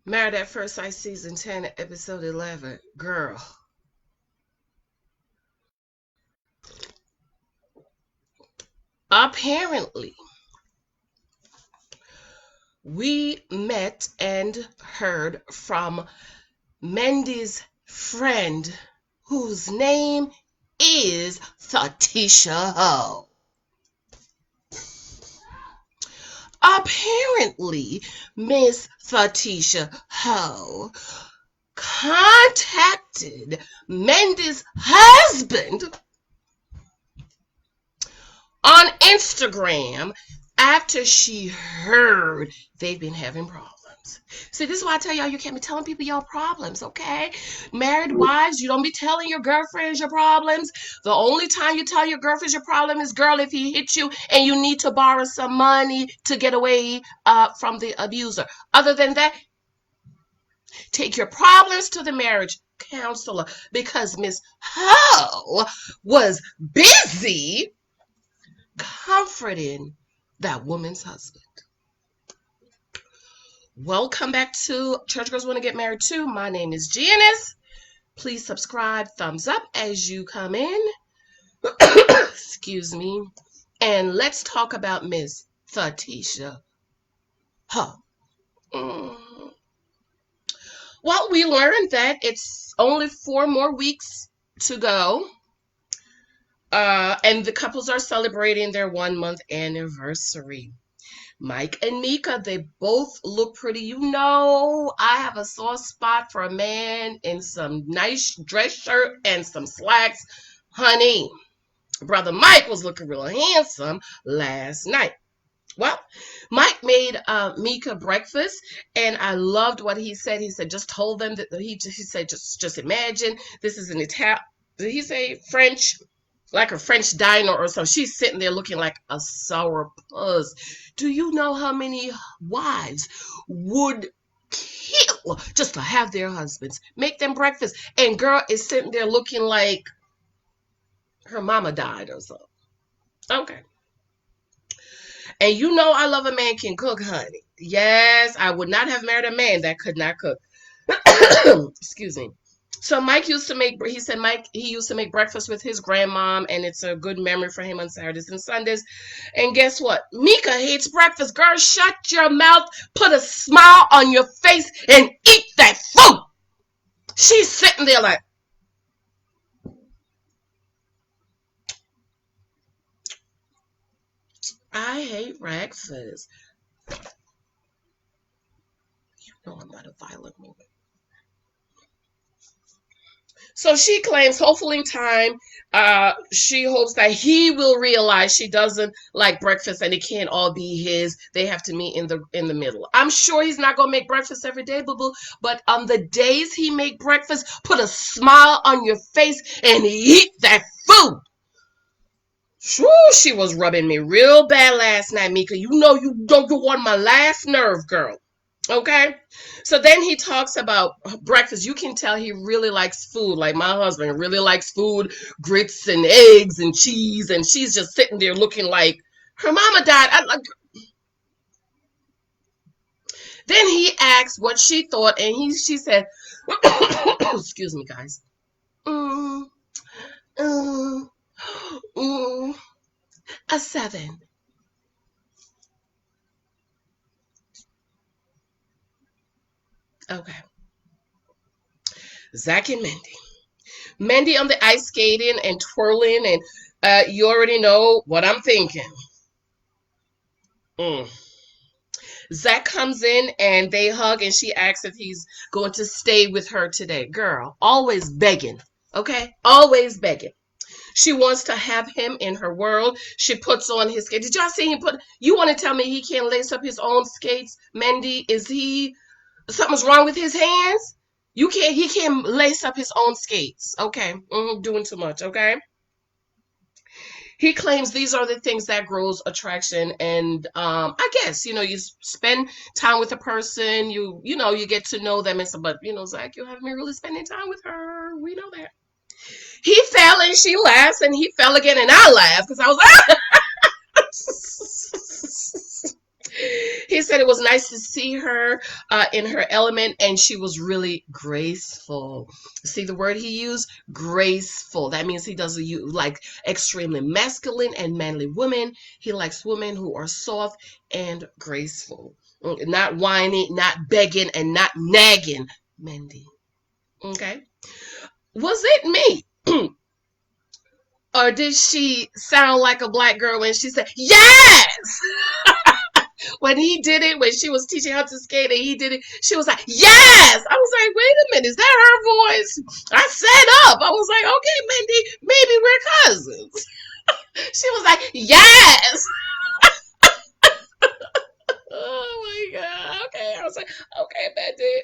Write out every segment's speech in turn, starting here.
Married at First Sight Season 10, Episode 11. Girl. Apparently, we met and heard from Mindy's friend, whose name is Fatisha Ho. Apparently, Miss Fatisha Ho contacted Mindy's husband on Instagram after she heard they've been having problems. See, this is why I tell y'all you can't be telling people your problems, okay? Married wives, you don't be telling your girlfriends your problems. The only time you tell your girlfriends your problem is, girl, if he hits you and you need to borrow some money to get away from the abuser. Other than that, take your problems to the marriage counselor, because Miss Ho was busy comforting that woman's husband. Welcome back to Church Girls Want to Get Married Too. My name is Janice. Please subscribe, thumbs up as you come in. Excuse me. And let's talk about Miss Fatisha Ho. Well, we learned that it's only 4 more weeks to go. And the couples are celebrating their 1-month anniversary. Mike and Mika, they both look pretty. You know, I have a soft spot for a man in some nice dress shirt and some slacks. Honey, brother Mike was looking real handsome last night. Well, Mike made Mika breakfast, and I loved what he said. He said, just told them that he said, just imagine this is an Italian, did he say French? Like a French diner or something. She's sitting there looking like a sourpuss. Do you know how many wives would kill just to have their husbands make them breakfast? And girl is sitting there looking like her mama died or something. Okay. And you know I love a man can cook, honey. Yes, I would not have married a man that could not cook. Excuse me. So Mike used to make, he said he used to make breakfast with his grandmom, and it's a good memory for him on Saturdays and Sundays. And guess what? Mika hates breakfast. Girl, shut your mouth, put a smile on your face, and eat that food. She's sitting there like, I hate breakfast. You know I'm not a violent woman. So she claims, hopefully in time, she hopes that he will realize she doesn't like breakfast and it can't all be his. They have to meet in the middle. I'm sure he's not gonna make breakfast every day, boo boo. But on the days he make breakfast, put a smile on your face and eat that food. Shoo, she was rubbing me real bad last night, Mika. You know you don't go on my last nerve, girl. Okay, so then he talks about breakfast. You can tell he really likes food. Like my husband really likes food, grits and eggs and cheese, and she's just sitting there looking like her mama died. Then he asked what she thought, and she said, "Excuse me, guys, mm, mm, a 7." Okay, Zach and Mindy. Mindy on the ice skating and twirling, and you already know what I'm thinking. Mm. Zach comes in and they hug, and she asks if he's going to stay with her today. Girl, always begging, okay? Always begging. She wants to have him in her world. She puts on his skates. Did y'all see him put? You want to tell me he can't lace up his own skates, Mindy? Is he something's wrong with his hands? He can't lace up his own skates. Okay, doing too much. Okay. He claims these are the things that grows attraction, and I guess you spend time with a person, you get to know them, and so. But Zach, you haven't been really spending time with her. We know that. He fell and she laughs, and he fell again, and I laughed because I was. He He said it was nice to see her in her element, and she was really graceful. See the word he used? Graceful. That means he doesn't like extremely masculine and manly women. He likes women who are soft and graceful. Not whiny, not begging, and not nagging. Mindy. Okay. Was it me? Or did she sound like a black girl when she said, yes? When he did it, when she was teaching how to skate and he did it, she was like, yes! I was like, wait a minute, is that her voice? I sat up. I was like, okay, Mindy, maybe we're cousins. She was like, yes! Oh my God. Okay. I was like, okay, Mindy.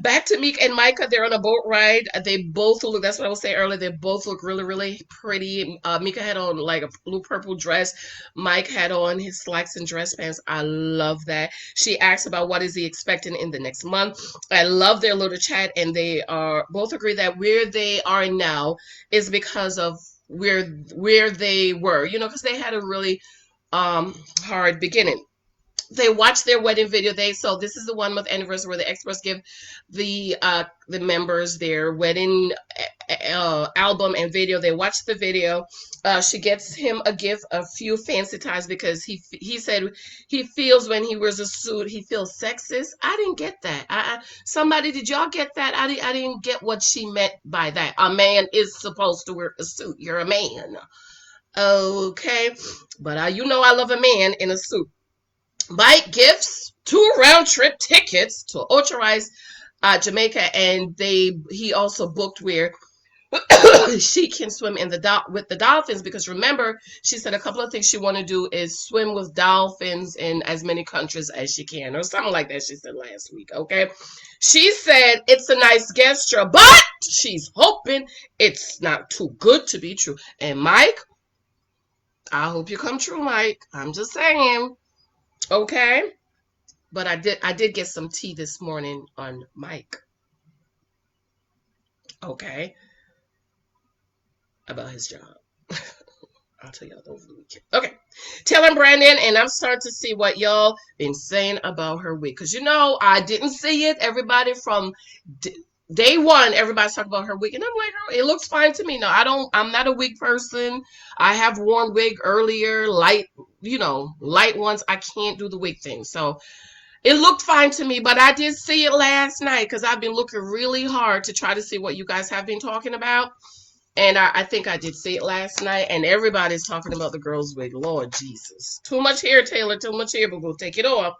Back to Meek and Micah. They're on a boat ride. They both look, that's what I was saying earlier. They both look really, really pretty. Mika had on like a blue purple dress. Mike had on his slacks and dress pants. I love that. She asked about what is he expecting in the next month. I love their little chat, and they are both agree that where they are now is because of where they were, because they had a really hard beginning. They watched their wedding video. So this is the 1 month anniversary where the experts give the members their wedding album and video. They watched the video. She gets him a gift, a few fancy ties, because he said he feels when he wears a suit he feels sexist. I didn't get that. Somebody, did y'all get that? I didn't get what she meant by that. A man is supposed to wear a suit. You're a man, okay? But I love a man in a suit. Mike gifts 2 round-trip tickets to Ocho Jamaica, and he also booked where she can swim in with the dolphins, because remember, she said a couple of things she want to do is swim with dolphins in as many countries as she can, or something like that, she said last week, okay? She said it's a nice gesture, but she's hoping it's not too good to be true. And Mike, I hope you come true, Mike. I'm just saying. Okay, but I did get some tea this morning on Mike. Okay, about his job. I'll tell y'all over the weekend. Okay, Taylor and Brandon, and I'm starting to see what y'all been saying about her wig, because I didn't see it. Everybody from day one, everybody's talking about her wig, and I'm like, oh, it looks fine to me. No, I'm not a wig person. I have worn wig earlier, light ones. I can't do the wig thing. So it looked fine to me, but I did see it last night because I've been looking really hard to try to see what you guys have been talking about. And I think I did see it last night, and everybody's talking about the girl's wig. Lord Jesus. Too much hair, Taylor. Too much hair, but we'll take it off.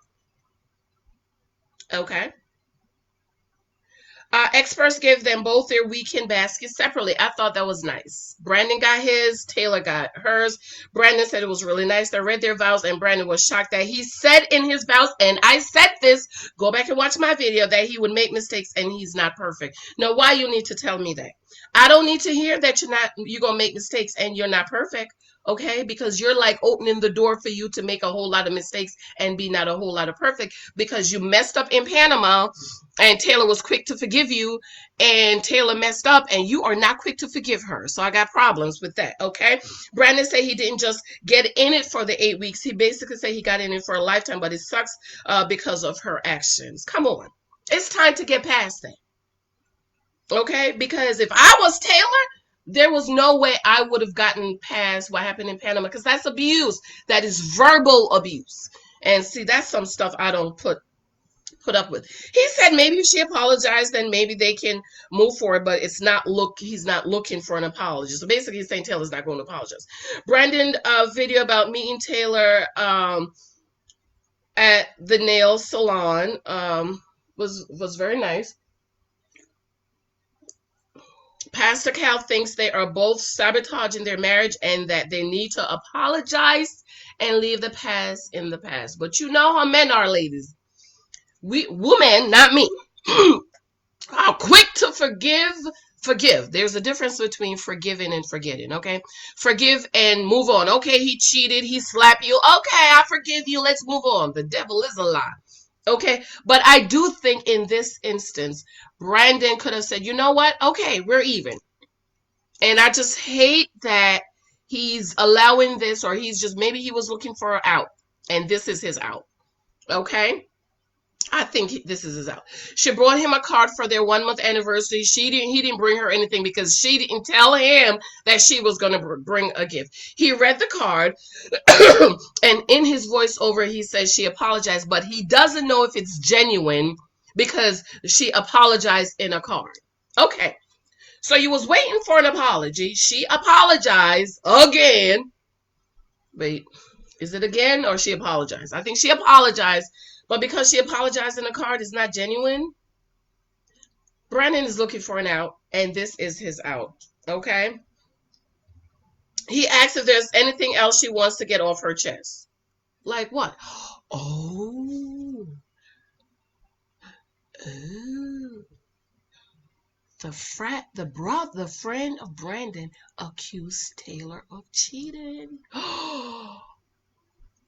Okay. Experts gave them both their weekend baskets separately. I thought that was nice. Brandon got his, Taylor got hers. Brandon said it was really nice. They read their vows, and Brandon was shocked that he said in his vows, and I said this, go back and watch my video, that he would make mistakes and he's not perfect. Now, why you need to tell me that? I don't need to hear that you're going to make mistakes and you're not perfect. Okay, because you're like opening the door for you to make a whole lot of mistakes and be not a whole lot of perfect, because you messed up in Panama and Taylor was quick to forgive you, and Taylor messed up and you are not quick to forgive her. So I got problems with that. Okay, Brandon said he didn't just get in it for the 8 weeks. He basically said he got in it for a lifetime, but it sucks because of her actions. Come on, it's time to get past that. Okay, because if I was Taylor, there was no way I would have gotten past what happened in Panama, because that's abuse. That is verbal abuse. And see, that's some stuff I don't put up with. He said maybe if she apologized, then maybe they can move forward, but he's not looking for an apology. So basically he's saying Taylor's not going to apologize. Brandon video about meeting Taylor at the nail salon was very nice. Pastor Cal thinks they are both sabotaging their marriage and that they need to apologize and leave the past in the past. But you know how men are, ladies. Women, not me, are quick to forgive. There's a difference between forgiving and forgetting, okay? Forgive and move on. Okay, he cheated, he slapped you. Okay, I forgive you. Let's move on. The devil is a lie. Okay, but I do think in this instance, Brandon could have said, you know what? Okay, we're even. And I just hate that he's allowing this, or maybe he was looking for an out, and this is his out. Okay. I think this is his out. She brought him a card for their 1 month anniversary. He didn't bring her anything because she didn't tell him that she was going to bring a gift. He read the card and in his voiceover, he says she apologized, but he doesn't know if it's genuine because she apologized in a card. Okay. So you was waiting for an apology. She apologized again. Wait, is it again or she apologized? I think she apologized, but because she apologized in a card, it's not genuine. Brandon is looking for an out, and this is his out. Okay. He asks if there's anything else she wants to get off her chest. Like what? Oh. Oh. The friend of Brandon accused Taylor of cheating.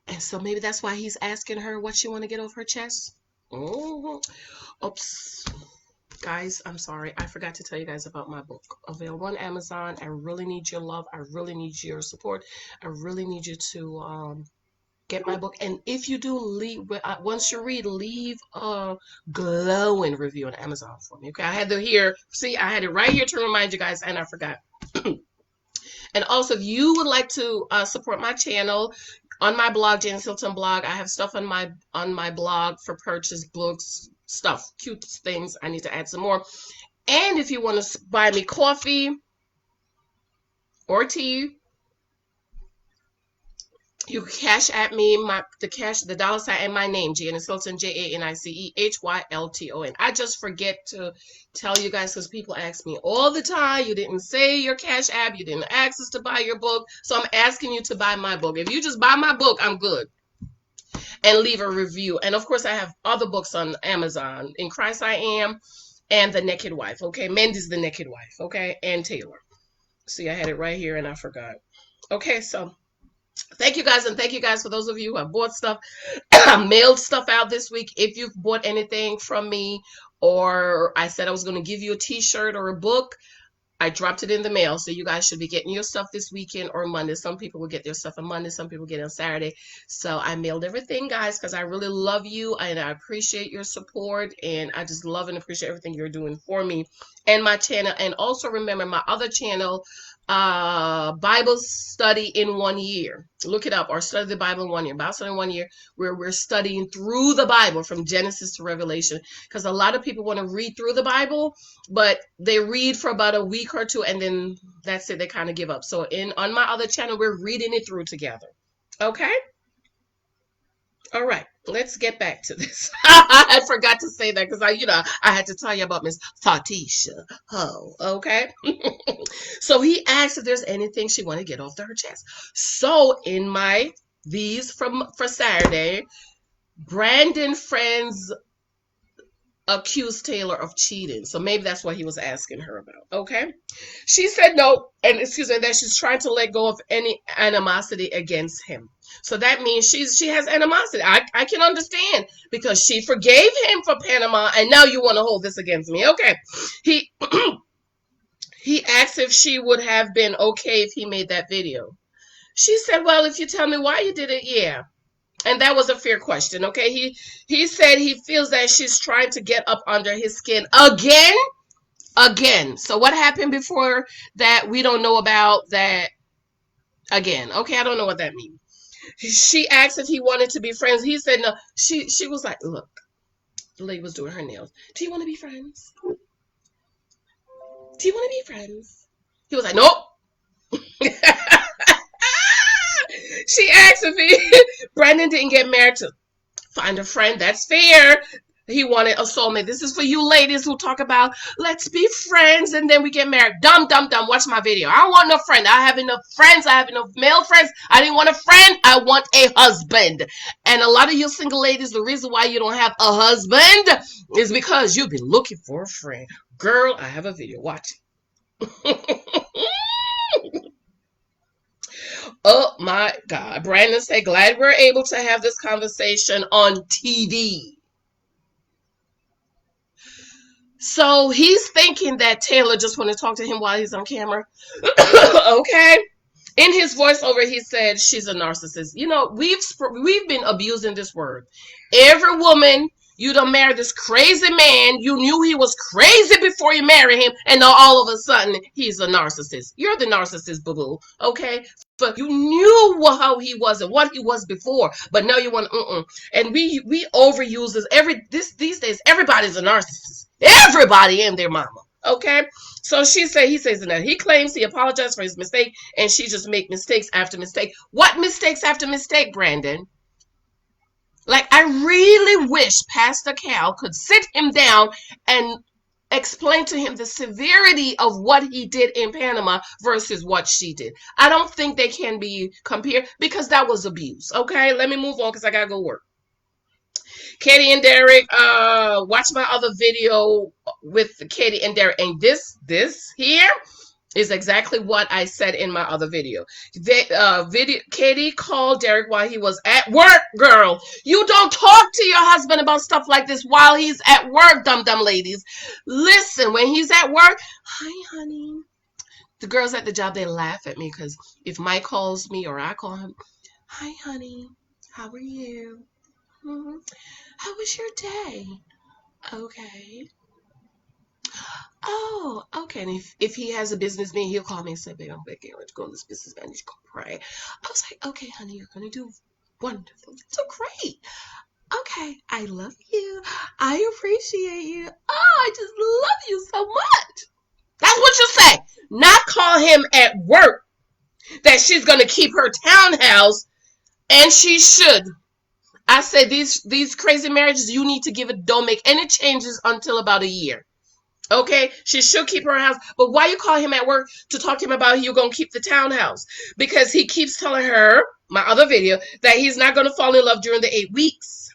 And so maybe that's why he's asking her what she want to get off her chest. Oh, oops. Guys, I'm sorry. I forgot to tell you guys about my book. Available on Amazon. I really need your love. I really need your support. I really need you to get my book. And if you do, once you read, leave a glowing review on Amazon for me. Okay, I had I had it right here to remind you guys, and I forgot. And also, if you would like to support my channel, on my blog, Janice Hilton blog, I have stuff on my blog for purchase, books, stuff, cute things. I need to add some more. And if you want to buy me coffee or tea, you cash at me the dollar sign and my name, Janice Hilton, JANICEHYLTON. I just forget to tell you guys because people ask me all the time. You didn't say your cash app. You didn't ask us to buy your book. So I'm asking you to buy my book. If you just buy my book, I'm good. And leave a review. And of course, I have other books on Amazon. In Christ I Am and The Naked Wife. Okay, Mindy's The Naked Wife. Okay, and Taylor. See, I had it right here and I forgot. Okay, so thank you guys, and thank you guys for those of you who have bought stuff. I mailed stuff out this week. If you've bought anything from me, or I said I was going to give you a t-shirt or a book, I dropped it in the mail. So you guys should be getting your stuff this weekend or Monday. Some people will get their stuff on Monday. Some people get it on Saturday. So I mailed everything, guys, because I really love you and I appreciate your support. And I just love and appreciate everything you're doing for me and my channel. And also remember my other channel, Bible Study in 1 Year. Look it up, or Study the Bible in 1 year. Bible Study in 1 year, where we're studying through the Bible from Genesis to Revelation. Because a lot of people want to read through the Bible, but they read for about a week or two, and then that's it. They kind of give up. So on my other channel, we're reading it through together. Okay? All right, let's get back to this. I forgot to say that because I had to tell you about Miss Fatisha. Oh, okay. So he asked if there's anything she wanted to get off her chest. So in these for Saturday, Brandon friends accused Taylor of cheating. So maybe that's what he was asking her about. Okay. She said no, and that she's trying to let go of any animosity against him. So that means she has animosity. I can understand because she forgave him for Panama, and now you want to hold this against me. Okay. He he asked if she would have been okay if he made that video. She said, well, if you tell me why you did it, yeah. And that was a fair question, okay? He said he feels that she's trying to get up under his skin again. So what happened before that we don't know about that again. Okay, I don't know what that means. She asked if he wanted to be friends. He said no. She was like, look, the lady was doing her nails. Do you want to be friends? Do you want to be friends? He was like, nope. She asked if Brandon didn't get married to find a friend. That's fair. He wanted a soulmate. This is for you ladies who talk about, let's be friends and then we get married. Dumb. Watch my video. I don't want no friend. I have enough friends. I have enough male friends. I didn't want a friend. I want a husband. And a lot of you single ladies, the reason why you don't have a husband is because you've been looking for a friend. Girl, I have a video. Watch it. Oh my God. Brandon said, glad we're able to have this conversation on TV. So he's thinking that Taylor just want to talk to him while he's on camera. Okay. In his voiceover, he said she's a narcissist. You know, we've been abusing this word. Every woman you done married this crazy man, you knew he was crazy before you married him, and now all of a sudden he's a narcissist. You're the narcissist, boo-boo, okay? But you knew how he was and what he was before, but now you want and we overuse this these days. Everybody's a narcissist. Everybody and their mama. Okay, so he says that he claims he apologized for his mistake, and she just make mistakes after mistake. What mistakes after mistake, Brandon? Like, I really wish Pastor Cal could sit him down and explain to him the severity of what he did in Panama versus what she did. I don't think they can be compared because that was abuse. Okay, let me move on because I gotta go work. Katie and Derek, watch my other video with Katie and Derek, and this here is exactly what I said in my other video. Katie called Derek while he was at work. Girl, you don't talk to your husband about stuff like this while he's at work, dumb ladies. Listen, when he's at work, hi honey. The girls at the job, they laugh at me because if Mike calls me or I call him, hi honey, how are you? How was your day? Okay. Oh, okay. And if he has a business meeting, he'll call me and say, babe, I'm back here. Let's go on this business man. Let's go pray. I was like, okay, honey, you're going to do wonderful. So great. Okay, I love you. I appreciate you. Oh, I just love you so much. That's what you say. Not call him at work that she's going to keep her townhouse, and she should. I say these crazy marriages, you need to give it, don't make any changes until about a year. Okay, she should keep her house, but why you call him at work to talk to him about you're going to keep the townhouse? Because he keeps telling her, my other video, that he's not going to fall in love during the 8 weeks.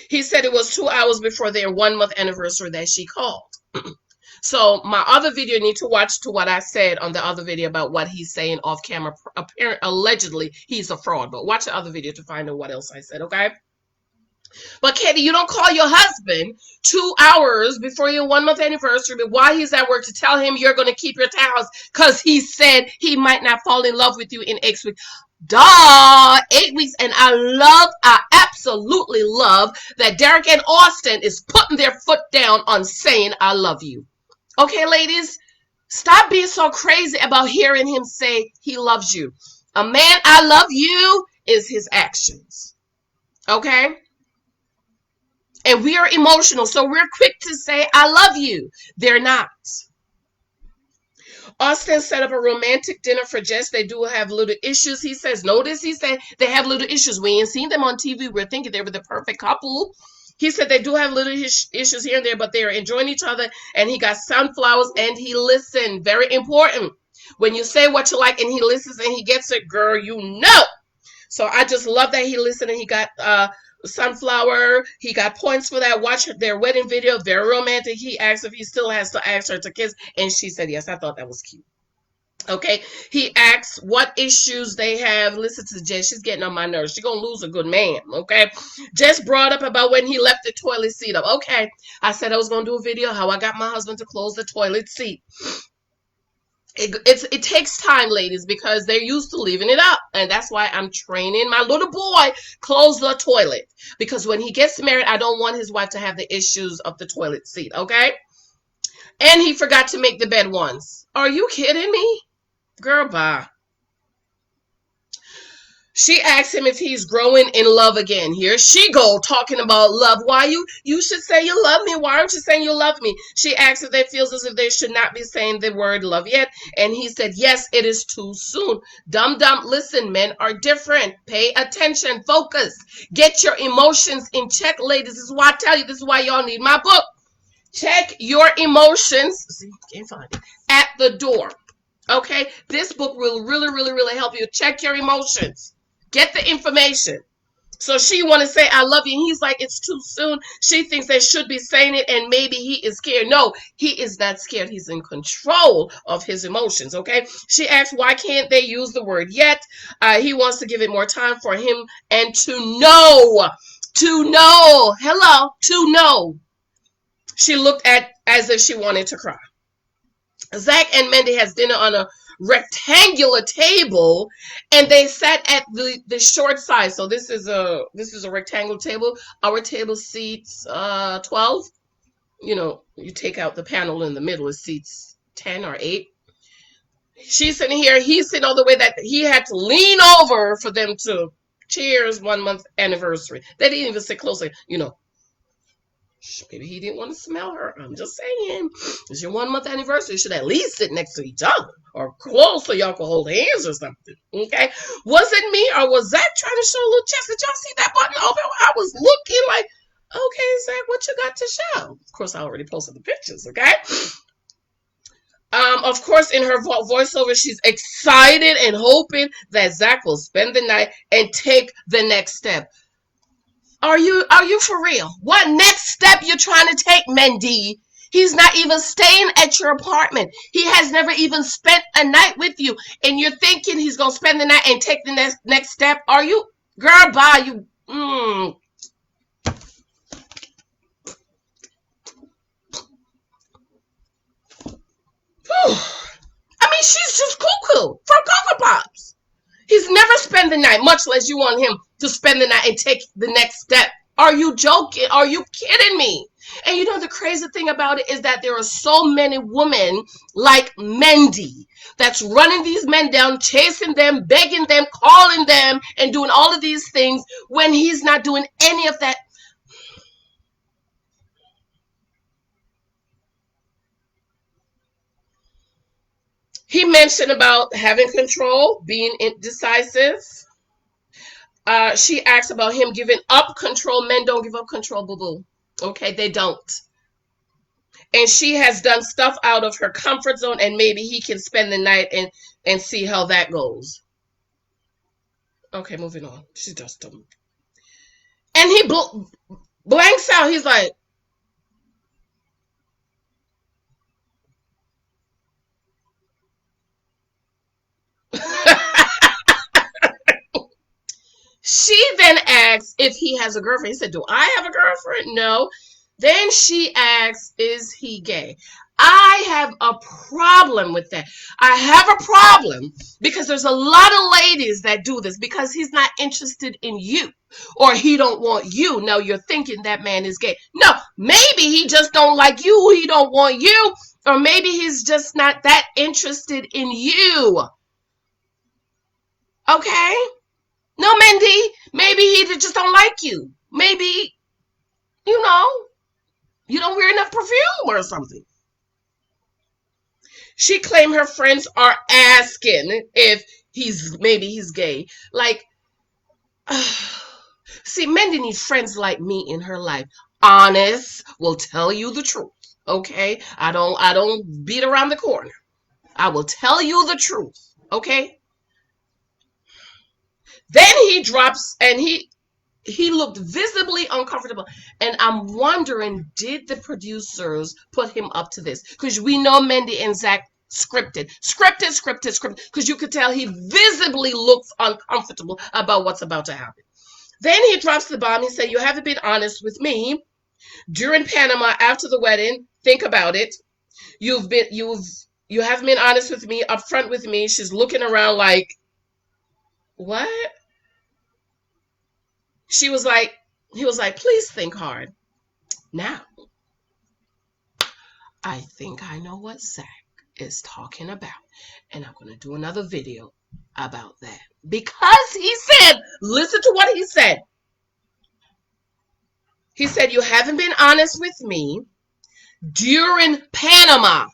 He said it was 2 hours before their 1 month anniversary that she called. So my other video, you need to watch to what I said on the other video about what he's saying off camera. Allegedly, he's a fraud, but watch the other video to find out what else I said, okay? But Katie, you don't call your husband 2 hours before your 1 month anniversary, but while he's at work to tell him you're going to keep your townhouse because he said he might not fall in love with you in 8 weeks. Duh, 8 weeks. And I absolutely love that Derek and Austin is putting their foot down on saying I love you. Okay, ladies, stop being so crazy about hearing him say he loves you. A man, I love you, is his actions. Okay? And we are emotional, so we're quick to say, I love you. They're not. Austin set up a romantic dinner for Jess. They do have little issues. He says, notice, he said they have little issues. We ain't seen them on TV. We're thinking they were the perfect couple. He said they do have little issues here and there, but they are enjoying each other. And he got sunflowers and he listened. Very important. When you say what you like and he listens and he gets it, girl, you know. So I just love that he listened and he got sunflower. He got points for that. Watch their wedding video. Very romantic. He asked if he still has to ask her to kiss. And she said yes. I thought that was cute. Okay, he asks what issues they have. Listen to Jess, she's getting on my nerves. She's gonna lose a good man. Okay, Jess brought up about when he left the toilet seat up. Okay, I said I was gonna do a video how I got my husband to close the toilet seat. It takes time, ladies, because they're used to leaving it up, and that's why I'm training my little boy close the toilet, because when he gets married, I don't want his wife to have the issues of the toilet seat. Okay, and he forgot to make the bed once. Are you kidding me? Girl, bye. She asks him if he's growing in love again. Here she go talking about love. Why you should say you love me. Why aren't you saying you love me? She asks if they feels as if they should not be saying the word love yet. And he said, yes, it is too soon. Dumb. Listen, men are different. Pay attention. Focus. Get your emotions in check, ladies. This is why I tell you. This is why y'all need my book. Check your emotions. See, can't find it. At the door. Okay, this book will really help you check your emotions. Get the information. So she want to say, I love you. And he's like, it's too soon. She thinks they should be saying it and maybe he is scared. No, he is not scared. He's in control of his emotions, okay? She asks, why can't they use the word yet? He wants to give it more time for him and to know. To know. Hello, to know. She looked at as if she wanted to cry. Zach and Mindy has dinner on a rectangular table, and they sat at the short side. So this is a rectangular table. Our table seats 12. You take out the panel in the middle, it seats 10 or 8. She's sitting here, he's sitting all the way that he had to lean over for them to cheers 1 month anniversary. They didn't even sit closely. Maybe he didn't want to smell her. I'm just saying. It's your 1 month anniversary. You should at least sit next to each other or close so y'all can hold hands or something. Okay? Was it me or was Zach trying to show a little chest? Did y'all see that button open? I was looking like, okay, Zach, what you got to show? Of course, I already posted the pictures, okay? Of course, in her voiceover, she's excited and hoping that Zach will spend the night and take the next step. Are you for real? What next step you trying to take, Mindy? He's not even staying at your apartment. He has never even spent a night with you, and you're thinking he's gonna spend the night and take the next step. Are you, girl? Bye. You. I mean, she's just cuckoo from Cocoa Pops. He's never spent the night, much less you want him to spend the night and take the next step. Are you joking? Are you kidding me? And the crazy thing about it is that there are so many women like Mindy that's running these men down, chasing them, begging them, calling them, and doing all of these things when he's not doing any of that. He mentioned about having control, being indecisive. She asked about him giving up control. Men don't give up control, boo-boo. Okay, they don't. And she has done stuff out of her comfort zone, and maybe he can spend the night and see how that goes. Okay, moving on. She just don't. And he blanks out. He's like, she then asks if he has a girlfriend. He said, do I have a girlfriend? No. Then she asks, is he gay? I have a problem with that. I have a problem because there's a lot of ladies that do this because he's not interested in you or he don't want you. Now you're thinking that man is gay. No, maybe he just don't like you. He don't want you. Or maybe he's just not that interested in you. Okay? No, Mindy, maybe he just don't like you. Maybe, you don't wear enough perfume or something. She claimed her friends are asking if maybe he's gay. Like, see, Mindy needs friends like me in her life. Honest, will tell you the truth. Okay? I don't beat around the corner. I will tell you the truth. Okay? Then he drops and he looked visibly uncomfortable. And I'm wondering, did the producers put him up to this? Because we know Mindy and Zach scripted. Because you could tell he visibly looks uncomfortable about what's about to happen. Then he drops the bomb. He said, you haven't been honest with me. During Panama, after the wedding, think about it. You haven't been honest with me, upfront with me. She's looking around like, what? He was like, please think hard. Now, I think I know what Zach is talking about. And I'm going to do another video about that. Because he said, listen to what he said. He said, you haven't been honest with me during Panama.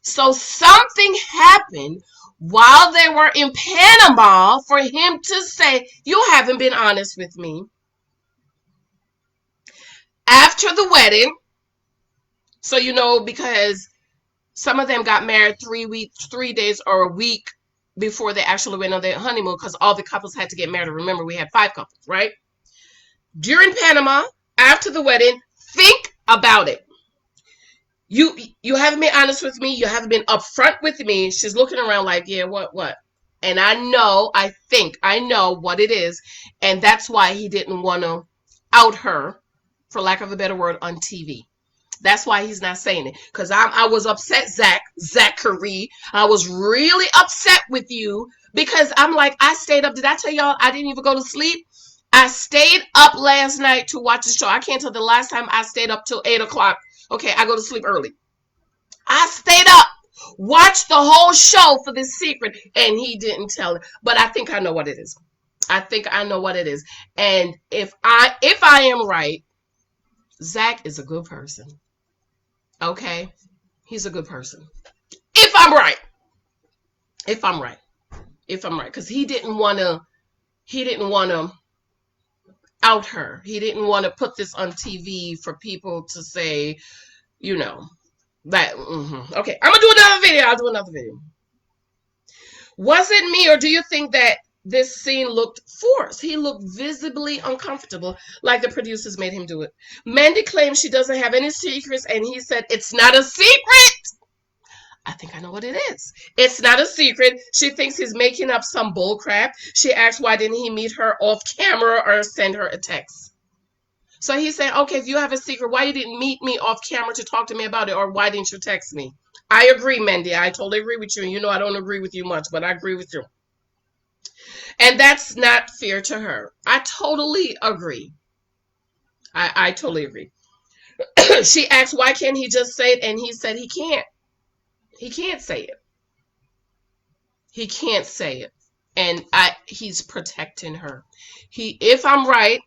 So something happened while they were in Panama for him to say, you haven't been honest with me. After the wedding, so because some of them got married 3 days or a week before they actually went on their honeymoon, because all the couples had to get married. Remember, we had 5 couples, right? During Panama, after the wedding, think about it. You haven't been honest with me. You haven't been upfront with me. She's looking around like, yeah, what? And I know what it is. And that's why he didn't want to out her, for lack of a better word, on TV. That's why he's not saying it. Because I was upset, Zachary. I was really upset with you because I'm like, I stayed up. Did I tell y'all I didn't even go to sleep? I stayed up last night to watch the show. I can't tell the last time I stayed up till 8 o'clock. Okay, I go to sleep early. I stayed up, watched the whole show for this secret, and he didn't tell it. But I think I know what it is. I think I know what it is. And if I am right, Zach is a good person. Okay? He's a good person. If I'm right. If I'm right. If I'm right. Because he didn't wanna out her. He didn't want to put this on TV for people to say, you know, that okay. I'm gonna do another video. I'll do another video. Was it me, or do you think that this scene looked forced? He looked visibly uncomfortable, like the producers made him do it. Mindy claims she doesn't have any secrets, and he said it's not a secret. I think I know what it is. It's not a secret. She thinks he's making up some bull crap. She asks why didn't he meet her off camera or send her a text. So he's saying, okay, if you have a secret, why you didn't meet me off camera to talk to me about it, or why didn't you text me? I agree, Mindy. I totally agree with you. And you know I don't agree with you much, but I agree with you. And that's not fair to her. I totally agree. I totally agree. She asked, why can't he just say it? And he said he can't. He can't say it. He can't say it. And he's protecting her. If I'm right,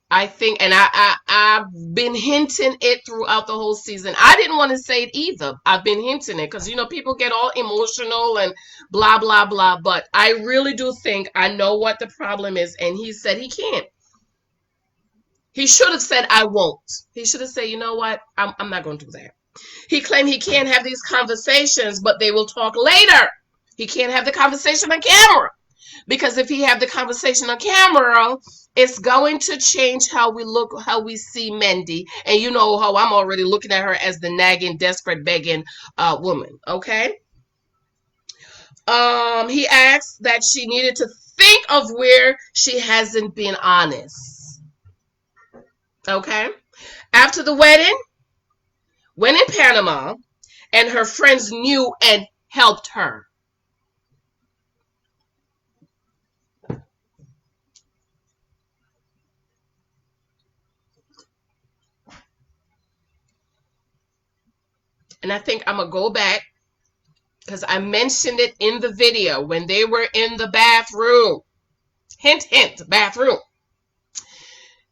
I think, and I've been hinting it throughout the whole season. I didn't want to say it either. I've been hinting it because, people get all emotional and blah, blah, blah. But I really do think I know what the problem is. And he said he can't. He should have said, I won't. He should have said, you know what? I'm not going to do that. He claimed he can't have these conversations, but they will talk later. He can't have the conversation on camera. Because if he have the conversation on camera, it's going to change how we see Mindy. And you know how I'm already looking at her as the nagging, desperate, begging woman. Okay? He asked that she needed to think of where she hasn't been honest. Okay? After the wedding, went in Panama, and her friends knew and helped her. And I think I'm going to go back because I mentioned it in the video when they were in the bathroom. Hint, hint, bathroom.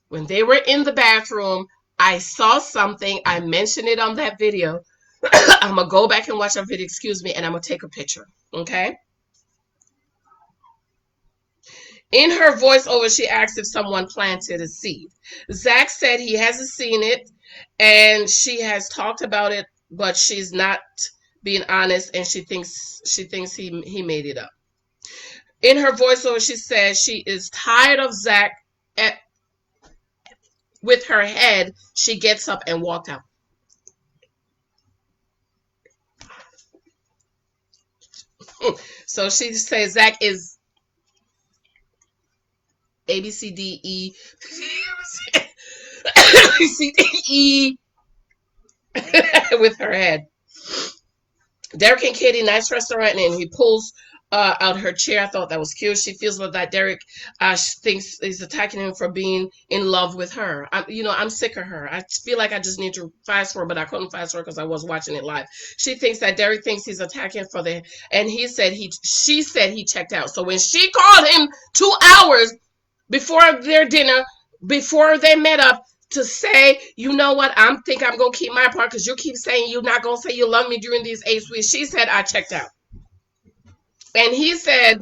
When they were in the bathroom, I saw something. I mentioned it on that video. I'm going to go back and watch that video, excuse me, and I'm going to take a picture. Okay? In her voiceover, she asked if someone planted a seed. Zach said he hasn't seen it, and she has talked about it, but she's not being honest, and she thinks he made it up. In her voiceover, she says she is tired of Zach. With her head, she gets up and walked out. So she says Zach is ABCDE ABCDE with her head. Derek and Katie, nice restaurant, and he pulls out her chair. I thought that was cute. She feels like that Derek thinks he's attacking him for being in love with her. I'm sick of her. I feel like I just need to fast forward, but I couldn't fast forward because I was watching it live. She thinks that Derek thinks he's attacking and she said he checked out. So when she called him 2 hours before their dinner, before they met up, to say, you know what, I'm going to keep my part because you keep saying you're not going to say you love me during these 8 weeks. She said, I checked out. And he said,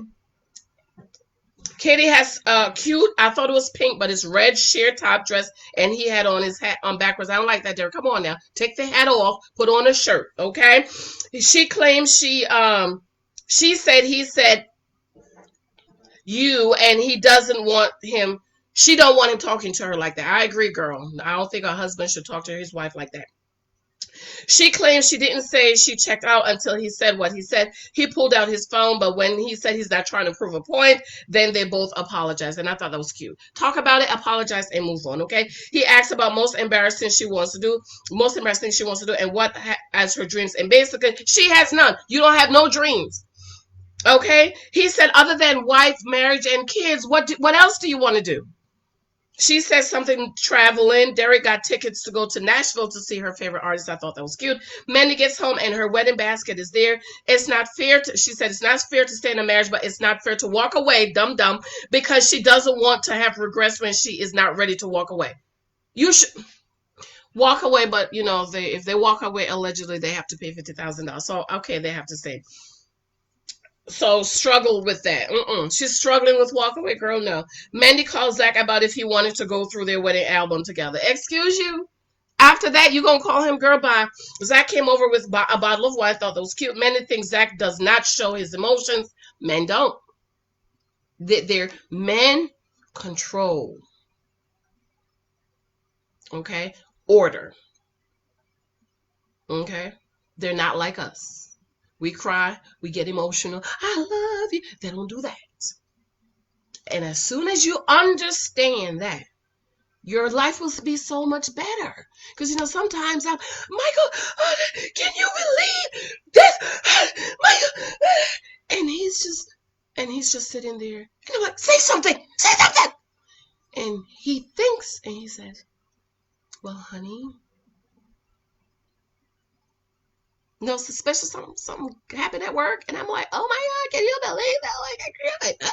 Katie has cute, I thought it was pink, but it's red sheer top dress, and he had on his hat on backwards. I don't like that, Derek. Come on now. Take the hat off, put on a shirt, okay? She claims he said you, and he doesn't want him. She don't want him talking to her like that. I agree, girl. I don't think her husband should talk to his wife like that. She claims she didn't say she checked out until he said what he said. He pulled out his phone, but when he said he's not trying to prove a point, then they both apologized. And I thought that was cute. Talk about it, apologize, and move on, okay? He asked about most embarrassing she wants to do, most embarrassing thing she wants to do, and what as her dreams. And basically, she has none. You don't have no dreams. Okay? He said, other than wife, marriage, and kids, what else do you want to do? She said something traveling. Derek got tickets to go to Nashville to see her favorite artist. I thought that was cute. Mandy gets home and her wedding basket is there. It's not fair to, she said, it's not fair to stay in a marriage, but it's not fair to walk away, dumb, because she doesn't want to have regrets when she is not ready to walk away. You should walk away, but you know, if they walk away, allegedly, they have to pay $50,000. So, okay, they have to stay. So struggled with that. She's struggling with walk away, girl. No. Mandy called Zach about if he wanted to go through their wedding album together. Excuse you. After that, you gonna call him? Girl, bye. Zach came over with a bottle of wine. Thought that was cute. Mandy thinks Zach does not show his emotions. Men don't. They're men control. Okay, order. Okay, they're not like us. We cry, we get emotional. I love you. They don't do that. And as soon as you understand that, your life will be so much better. Because, you know, sometimes Michael, can you believe this? Michael, and he's just sitting there. And I'm like, say something. And he thinks, and he says, well, honey, no, suspicious something happened at work. And I'm like, oh my God, can you believe that? Like, I can't.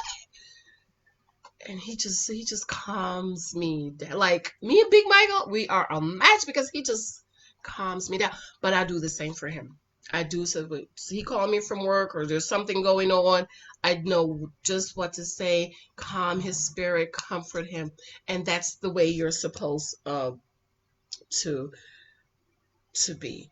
And he just calms me down. Like, me and Big Michael, we are a match because he just calms me down. But I do the same for him. I do. So he called me from work or there's something going on, I know just what to say, calm his spirit, comfort him. And that's the way you're supposed to be.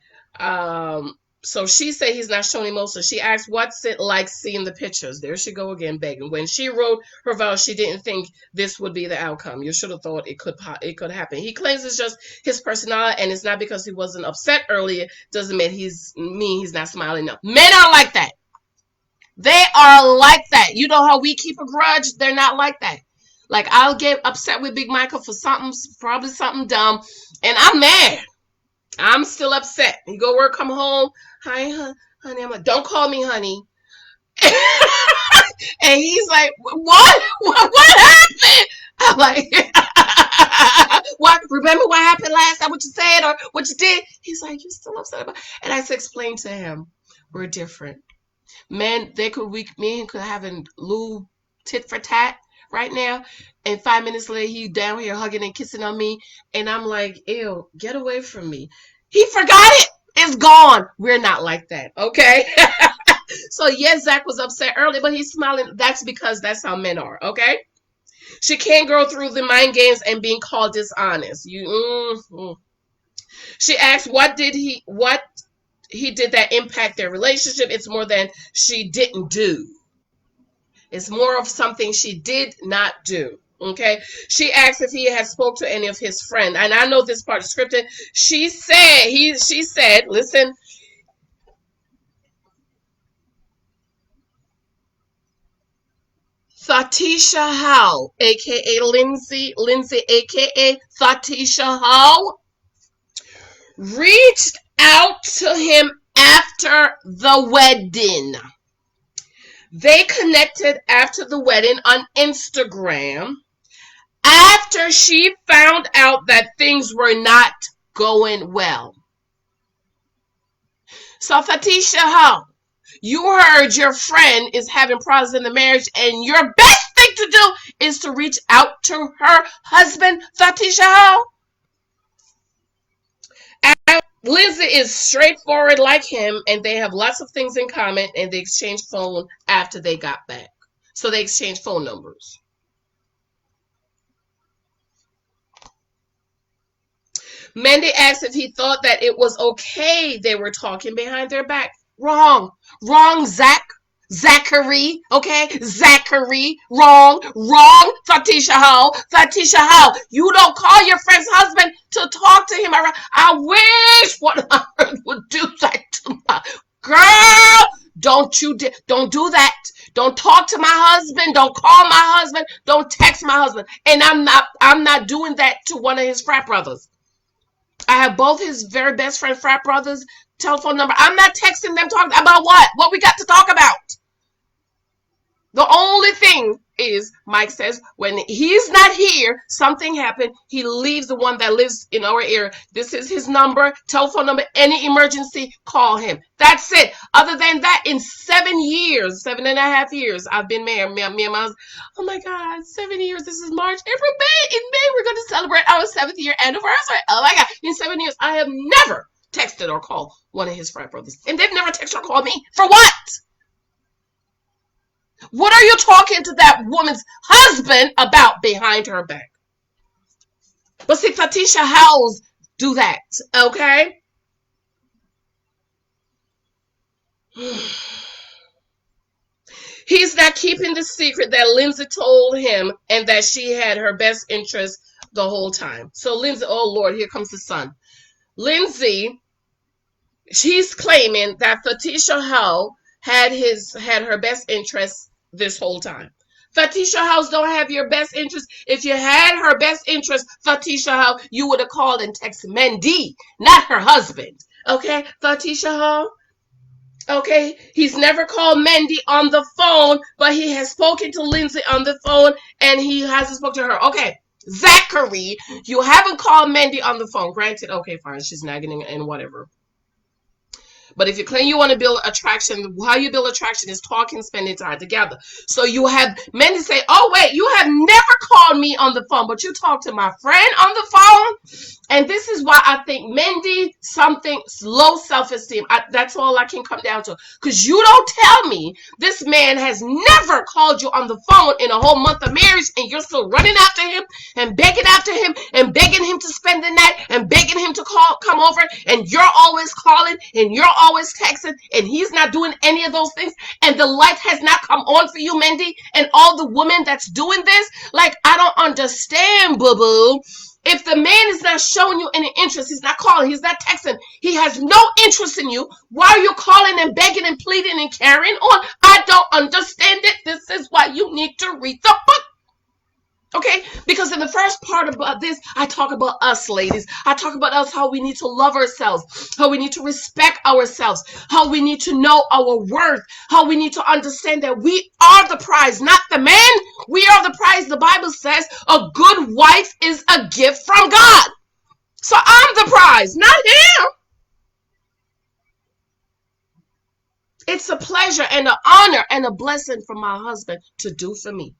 So she said he's not showing emotion. She asked, what's it like seeing the pictures? There she go again, begging. When she wrote her vows, she didn't think this would be the outcome. You should have thought it could happen. He claims it's just his personality, and it's not because he wasn't upset earlier. Doesn't mean he's not smiling enough. Men are like that. They are like that. You know how we keep a grudge? They're not like that. Like, I'll get upset with Big Michael for something, probably something dumb, and I'm mad. I'm still upset. You go work, come home. Hi, honey. I'm like, don't call me honey. And he's like, what? What happened? I'm like, what? Remember what happened last time? What you said or what you did? He's like, you're still upset about it. And I explained to him, we're different. Men, me and could have a little tit for tat right now, and 5 minutes later he down here hugging and kissing on me, and I'm like, ew, get away from me. He forgot it. It's gone. We're not like that, okay? So yes, Zach was upset earlier, but he's smiling. That's because that's how men are, okay? She can't go through the mind games and being called dishonest. She asked what he did that impact their relationship. It's more than she didn't do. It's more of something she did not do. Okay. She asked if he had spoke to any of his friends. And I know this part is scripted. She said, listen, Thatisha Howe, aka Lindsey, aka Thatisha Howe, reached out to him after the wedding. They connected after the wedding on Instagram after she found out that things were not going well. So, Fatisha, how? You heard your friend is having problems in the marriage, and your best thing to do is to reach out to her husband, Fatisha, how? Lindsey is straightforward like him, and they have lots of things in common, and they exchanged phone after they got back. So they exchanged phone numbers. Mindy asked if he thought that it was okay they were talking behind their back. Wrong. Wrong, Zach. Zachary, okay? Zachary, wrong, wrong, Fatisha Ho. Fatisha Ho, you don't call your friend's husband to talk to him. I wish one of her would do that to my girl. Don't do that. Don't talk to my husband. Don't call my husband. Don't text my husband. And I'm not doing that to one of his frat brothers. I have both his very best friend frat brothers' telephone number. I'm not texting them talking about what? What we got to talk about. The only thing is, Mike says, when he's not here, something happened. He leaves the one that lives in our area. This is his number, telephone number. Any emergency, call him. That's it. Other than that, in 7.5 years, I've been married. Me and my husband. Oh my God, 7 years. This is March, April, May. In May, we're going to celebrate our 7th year anniversary. Oh my God. In 7 years, I have never texted or called one of his frat brothers. And they've never texted or called me. For what? What are you talking to that woman's husband about behind her back? But see, Fatisha Howells do that, okay? He's not keeping the secret that Lindsey told him and that she had her best interest the whole time. So Lindsey, oh Lord, here comes the son. Lindsey, she's claiming that Fatisha Howell had her best interest this whole time. Fatisha House don't have your best interest. If you had her best interest, Fatisha House, you would have called and texted Mindy, not her husband. Okay, Fatisha House? Okay, he's never called Mindy on the phone, but he has spoken to Lindsey on the phone, and he hasn't spoken to her. Okay, Zachary, you haven't called Mindy on the phone. Granted, okay, fine, she's nagging and whatever. But if you claim you want to build attraction, how you build attraction is talking, spending time together. So you have many say, oh, wait, you have never called me on the phone, but you talk to my friend on the phone. And this is why I think Mindy, something low self-esteem. That's all I can come down to. Because you don't tell me this man has never called you on the phone in a whole month of marriage, and you're still running after him and begging after him and begging him to spend the night and begging him to come over, and you're always calling and you're always texting, and he's not doing any of those things, and the light has not come on for you, Mindy, and all the women that's doing this. Like, I don't understand, boo-boo. If the man is not showing you any interest, he's not calling, he's not texting, he has no interest in you, why are you calling and begging and pleading and carrying on? I don't understand it. This is why you need to read the book. Okay, because in the first part about this, I talk about us, ladies. I talk about us, how we need to love ourselves, how we need to respect ourselves, how we need to know our worth, how we need to understand that we are the prize, not the man. We are the prize. The Bible says a good wife is a gift from God. So I'm the prize, not him. It's a pleasure and an honor and a blessing for my husband to do for me.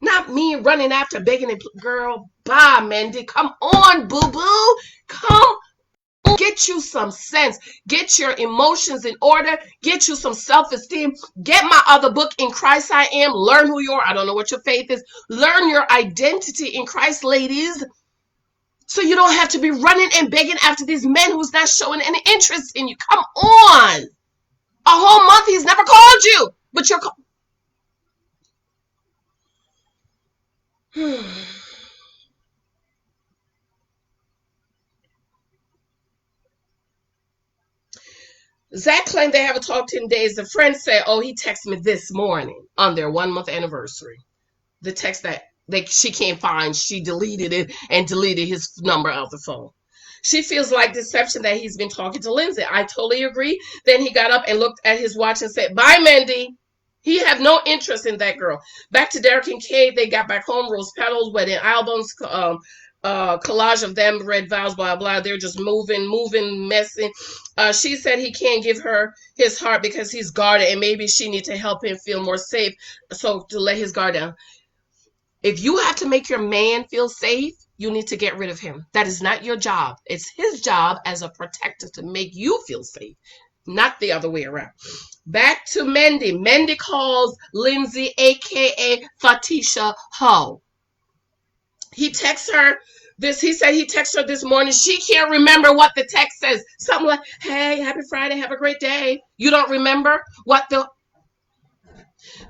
Not me running after begging and girl, bye, Mindy. Come on, boo-boo. Come on. Get you some sense. Get your emotions in order. Get you some self-esteem. Get my other book, In Christ I Am. Learn who you are. I don't know what your faith is. Learn your identity in Christ, ladies. So you don't have to be running and begging after these men who's not showing any interest in you. Come on. A whole month he's never called you. But you're Zach claimed they haven't talked 10 days. The friend said, oh, he texted me this morning on their 1 month anniversary. The text that she can't find, she deleted it and deleted his number out the phone. She feels like deception that he's been talking to Lindsey. I totally agree. Then he got up and looked at his watch and said, bye, Mindy. He have no interest in that girl. Back to Derek and Kate. They got back home. Rose petals, wedding albums, collage of them, red vows, blah, blah. They're just moving, messing. She said he can't give her his heart because he's guarded, and maybe she needs to help him feel more safe, so to let his guard down. If you have to make your man feel safe, you need to get rid of him. That is not your job. It's his job as a protector to make you feel safe, not the other way around. Back to Mindy. Mindy calls Lindsey, a.k.a. Fatisha Ho. He texts her this. He said he texted her this morning. She can't remember what the text says. Something like, hey, happy Friday. Have a great day. You don't remember what the...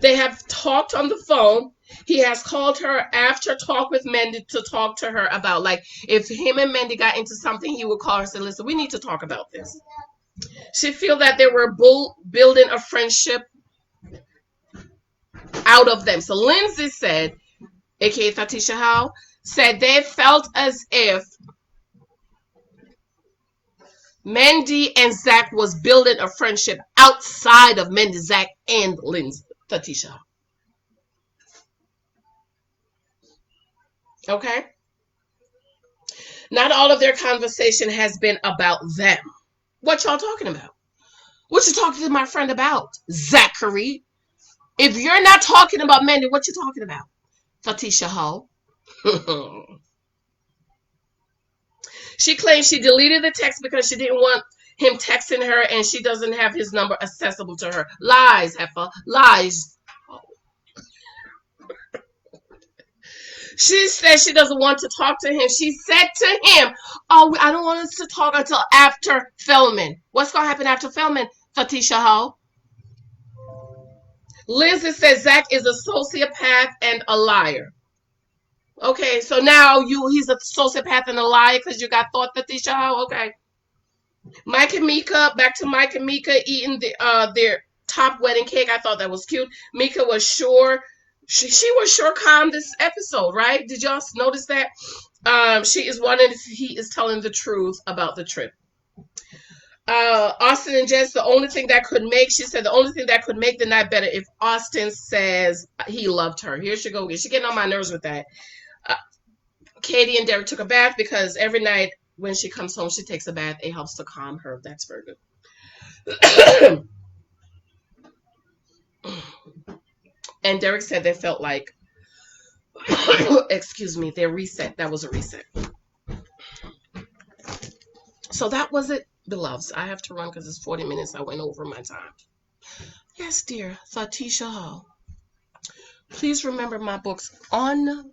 They have talked on the phone. He has called her after talk with Mindy to talk to her about, like, if him and Mindy got into something, he would call her and say, listen, we need to talk about this. She feel that they were building a friendship out of them. So Lindsey said, aka Fatisha Howe, said they felt as if Mindy and Zach was building a friendship outside of Mindy, Zach, and Lindsey, Fatisha. Okay? Not all of their conversation has been about them. What y'all talking about? What you talking to my friend about, Zachary? If you're not talking about Mindy, what you talking about, Fatisha Hall? She claims she deleted the text because she didn't want him texting her and she doesn't have his number accessible to her. Lies, heifer. Lies. She said she doesn't want to talk to him. She said to him, oh, I don't want us to talk until after filming. What's going to happen after filming, Fatisha Hall? Lindsey says Zach is a sociopath and a liar. Okay, so now he's a sociopath and a liar because you got thought Fatisha Hall. Okay. Mike and Mika, back to Mike and Mika eating their top wedding cake. I thought that was cute. Mika was sure, she was sure calm this episode, right? Did y'all notice that? She is wondering if he is telling the truth about the trip. Austin and Jess, the only thing that could make, she said the only thing that could make the night better if Austin says he loved her. Here she go again. She's getting on my nerves with that. Katie and Derek took a bath because every night when she comes home, she takes a bath. It helps to calm her. That's very good. And Derek said they felt like, excuse me, their reset. That was a reset. So that was it, beloveds. I have to run because it's 40 minutes. I went over my time. Yes, dear. Fatisha Hall. Please remember my books on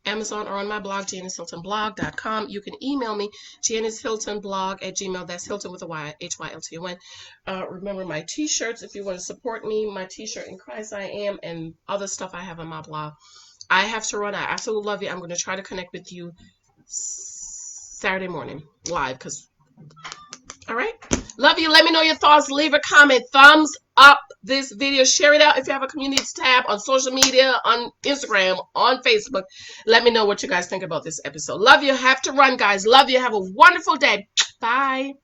Amazon or on my blog, JaniceHiltonBlog.com. You can email me, JaniceHiltonBlog@gmail. That's Hilton with a Y, Hylton. Remember my t-shirts if you want to support me, my t-shirt in Christ I Am, and other stuff I have on my blog. I have to run. I absolutely love you. I'm going to try to connect with you Saturday morning live because, all right. Love you. Let me know your thoughts. Leave a comment. Thumbs up this video. Share it out if you have a community tab on social media, on Instagram, on Facebook. Let me know what you guys think about this episode. Love you. Have to run, guys. Love you. Have a wonderful day. Bye.